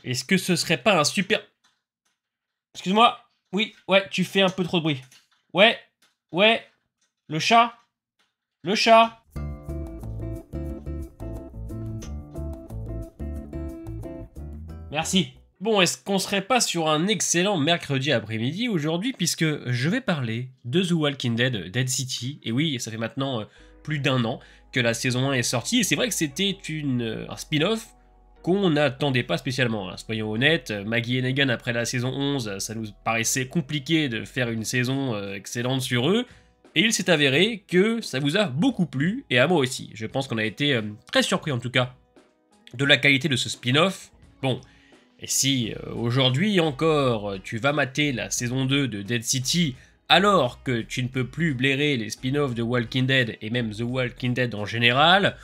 Est-ce que ce serait pas un super... Excuse-moi. Oui, ouais, tu fais un peu trop de bruit. Ouais, ouais. Le chat. Le chat. Merci. Bon, est-ce qu'on serait pas sur un excellent mercredi après-midi aujourd'hui, puisque je vais parler de The Walking Dead, Dead City. Et oui, ça fait maintenant plus d'un an que la saison 1 est sortie, et c'est vrai que c'était un spin-off qu'on n'attendait pas spécialement, hein. Soyons honnêtes, Maggie et Negan après la saison 11, ça nous paraissait compliqué de faire une saison excellente sur eux, et il s'est avéré que ça vous a beaucoup plu, et à moi aussi. Je pense qu'on a été très surpris en tout cas de la qualité de ce spin-off. Bon, et si aujourd'hui encore tu vas mater la saison 2 de Dead City alors que tu ne peux plus blairer les spin-offs de Walking Dead et même The Walking Dead en général,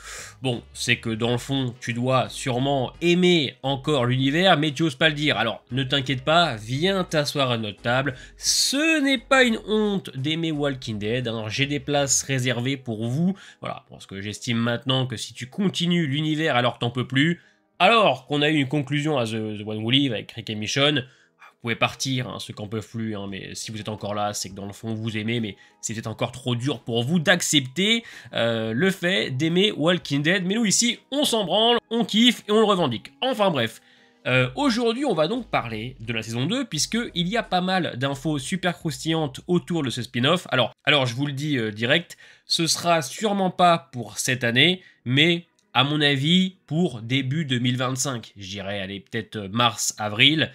bon, c'est que dans le fond tu dois sûrement aimer encore l'univers mais tu oses pas le dire. Alors ne t'inquiète pas, viens t'asseoir à notre table, ce n'est pas une honte d'aimer Walking Dead, hein. J'ai des places réservées pour vous, voilà, parce que j'estime maintenant que si tu continues l'univers alors que t'en peux plus, alors qu'on a eu une conclusion à The One Who Live avec Rick et Michonne, vous pouvez partir, hein, ceux qui n'en peuvent plus, hein, mais si vous êtes encore là, c'est que dans le fond vous aimez, mais c'est peut-être encore trop dur pour vous d'accepter le fait d'aimer Walking Dead. Mais nous ici, on s'en branle, on kiffe et on le revendique. Enfin bref. Aujourd'hui, on va donc parler de la saison 2, puisqu'il y a pas mal d'infos super croustillantes autour de ce spin-off. Alors, je vous le dis direct, ce sera sûrement pas pour cette année, mais à mon avis, pour début 2025. Je dirais, allez, peut-être mars, avril,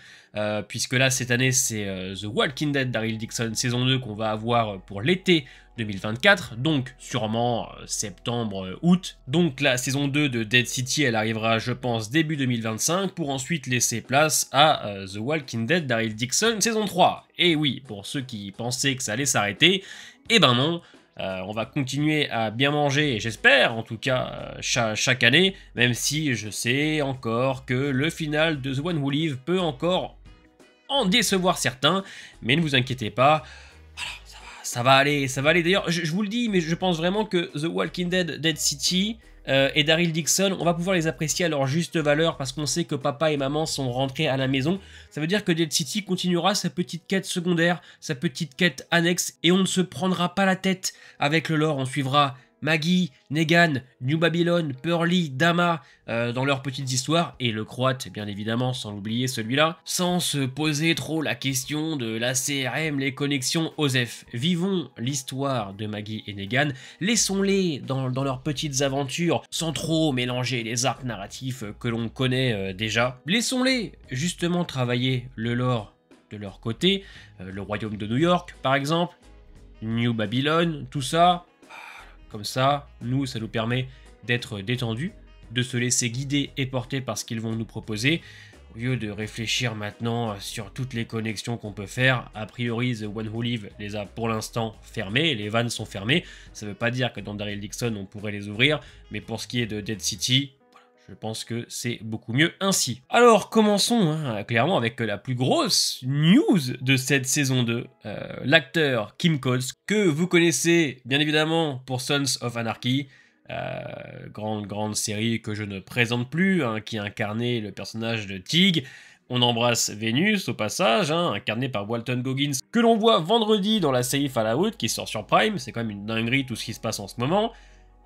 puisque là, cette année, c'est The Walking Dead Daryl Dixon saison 2 qu'on va avoir pour l'été 2024, donc sûrement septembre, août. Donc la saison 2 de Dead City, elle arrivera, je pense, début 2025, pour ensuite laisser place à The Walking Dead Daryl Dixon saison 3. Et oui, pour ceux qui pensaient que ça allait s'arrêter, eh ben non. On va continuer à bien manger, j'espère en tout cas, chaque année, même si je sais encore que le final de The One Who Live peut encore en décevoir certains, mais ne vous inquiétez pas, voilà, ça va aller, ça va aller. D'ailleurs, je vous le dis, mais je pense vraiment que The Walking Dead, Dead City et Daryl Dixon, on va pouvoir les apprécier à leur juste valeur parce qu'on sait que papa et maman sont rentrés à la maison. Ça veut dire que Dead City continuera sa petite quête secondaire, sa petite quête annexe, et on ne se prendra pas la tête avec le lore. On suivra Maggie, Negan, New Babylon, Pearly, Dama dans leurs petites histoires, et le croate bien évidemment, sans l'oublier celui-là, sans se poser trop la question de la CRM, les connexions OSEF. Vivons l'histoire de Maggie et Negan, laissons-les dans leurs petites aventures, sans trop mélanger les arcs narratifs que l'on connaît déjà. Laissons-les justement travailler le lore de leur côté, le royaume de New York par exemple, New Babylon, tout ça. Comme ça, nous, ça nous permet d'être détendus, de se laisser guider et porter par ce qu'ils vont nous proposer, au lieu de réfléchir maintenant sur toutes les connexions qu'on peut faire. A priori, The One Who Live les a pour l'instant fermées, les vannes sont fermées. Ça ne veut pas dire que dans Daryl Dixon, on pourrait les ouvrir, mais pour ce qui est de Dead City, je pense que c'est beaucoup mieux ainsi. Alors commençons clairement avec la plus grosse news de cette saison 2. L'acteur Kim Coates, que vous connaissez bien évidemment pour Sons of Anarchy, grande série que je ne présente plus, qui incarnait le personnage de Tig. On embrasse Vénus au passage, incarné par Walton Goggins, que l'on voit vendredi dans la série Fallout qui sort sur Prime. C'est quand même une dinguerie tout ce qui se passe en ce moment.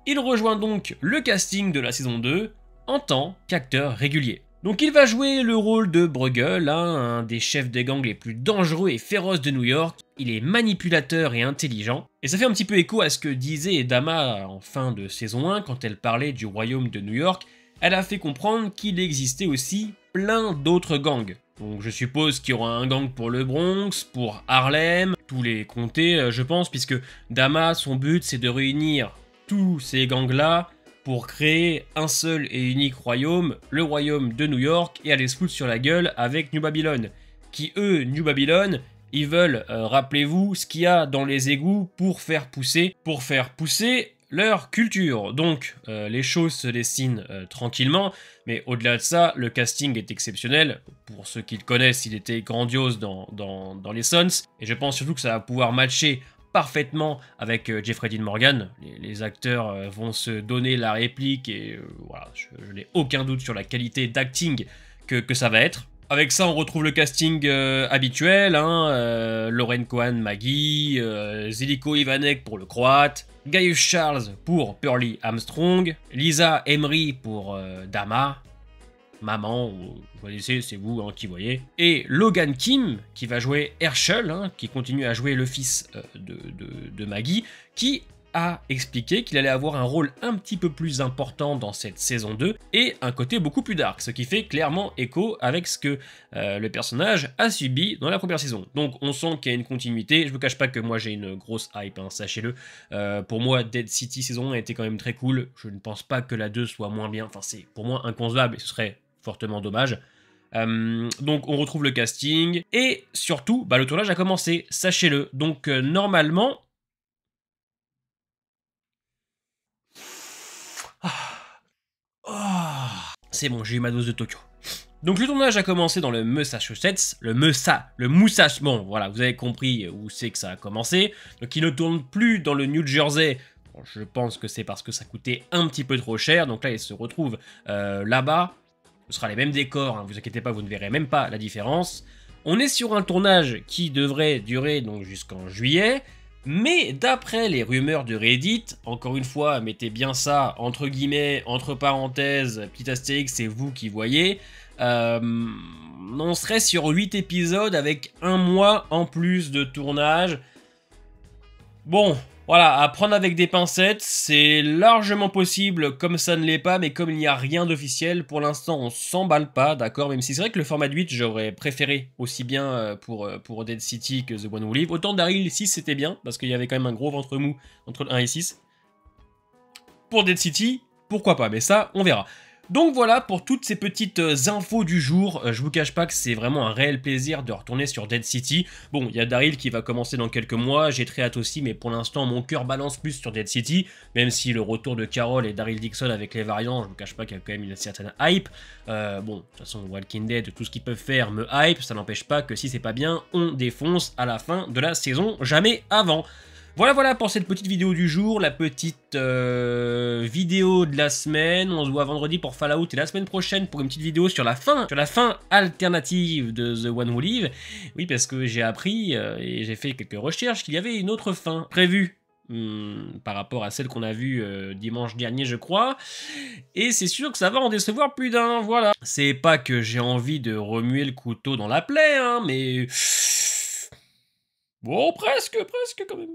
Il rejoint donc le casting de la saison 2, en tant qu'acteur régulier. Donc il va jouer le rôle de Bruegel, un des chefs des gangs les plus dangereux et féroces de New York. Il est manipulateur et intelligent. Et ça fait un petit peu écho à ce que disait Dama en fin de saison 1 quand elle parlait du royaume de New York. Elle a fait comprendre qu'il existait aussi plein d'autres gangs. Donc je suppose qu'il y aura un gang pour le Bronx, pour Harlem, tous les comtés je pense, puisque Dama, son but c'est de réunir tous ces gangs-là pour créer un seul et unique royaume, le royaume de New York, et aller se foutre sur la gueule avec New Babylon. Qui eux, New Babylon, ils veulent, rappelez-vous, ce qu'il y a dans les égouts pour faire pousser leur culture. Donc les choses se dessinent tranquillement, mais au-delà de ça, le casting est exceptionnel. Pour ceux qui le connaissent, il était grandiose dans les Sons, et je pense surtout que ça va pouvoir matcher parfaitement avec Jeffrey Dean Morgan. Les acteurs vont se donner la réplique et voilà, je n'ai aucun doute sur la qualité d'acting que ça va être. Avec ça, on retrouve le casting habituel, hein, Lauren Cohan, Maggie, Zeljko Ivanek pour le croate, Gaius Charles pour Pearly Armstrong, Lisa Emery pour Dama, maman, vous connaissez, c'est vous hein, qui voyez, et Logan Kim qui va jouer Herschel, hein, qui continue à jouer le fils de Maggie, qui a expliqué qu'il allait avoir un rôle un petit peu plus important dans cette saison 2 et un côté beaucoup plus dark, ce qui fait clairement écho avec ce que le personnage a subi dans la première saison. Donc on sent qu'il y a une continuité, je vous cache pas que moi j'ai une grosse hype, hein, sachez-le. Pour moi Dead City saison 1 a été quand même très cool, je ne pense pas que la 2 soit moins bien, enfin c'est pour moi inconcevable et ce serait fortement dommage. Donc on retrouve le casting et surtout bah, le tournage a commencé, sachez-le. Donc normalement c'est bon, j'ai eu ma dose de Tokyo. Donc le tournage a commencé dans le Massachusetts, le Musash, bon voilà, vous avez compris où c'est que ça a commencé. Donc il ne tourne plus dans le New Jersey, bon, je pense que c'est parce que ça coûtait un petit peu trop cher, donc là il se retrouve là-bas, ce sera les mêmes décors, hein, vous inquiétez pas, vous ne verrez même pas la différence. On est sur un tournage qui devrait durer donc jusqu'en juillet, mais d'après les rumeurs de Reddit, encore une fois, mettez bien ça entre guillemets, entre parenthèses, petit astérix, c'est vous qui voyez, on serait sur 8 épisodes avec un mois en plus de tournage. Bon, voilà, à prendre avec des pincettes, c'est largement possible comme ça ne l'est pas, mais comme il n'y a rien d'officiel, pour l'instant on s'emballe pas, d'accord. Même si c'est vrai que le format de 8, j'aurais préféré aussi bien pour Dead City que The One Who Live. Autant Daryl 6 c'était bien, parce qu'il y avait quand même un gros ventre mou entre le 1 et 6. Pour Dead City, pourquoi pas, mais ça, on verra. Donc voilà pour toutes ces petites infos du jour, je vous cache pas que c'est vraiment un réel plaisir de retourner sur Dead City. Bon, il y a Daryl qui va commencer dans quelques mois, j'ai très hâte aussi, mais pour l'instant mon cœur balance plus sur Dead City, même si le retour de Carol et Daryl Dixon avec les variants, je vous cache pas qu'il y a quand même une certaine hype. Bon, de toute façon Walking Dead, tout ce qu'ils peuvent faire me hype, ça n'empêche pas que si c'est pas bien, on défonce à la fin de la saison, jamais avant. Voilà pour cette petite vidéo du jour, la petite vidéo de la semaine. On se voit vendredi pour Fallout et la semaine prochaine pour une petite vidéo sur la fin alternative de The One Who Live. Oui, parce que j'ai appris et j'ai fait quelques recherches qu'il y avait une autre fin prévue. Par rapport à celle qu'on a vue dimanche dernier je crois, et c'est sûr que ça va en décevoir plus d'un, voilà. C'est pas que j'ai envie de remuer le couteau dans la plaie, hein, mais... Bon, presque quand même.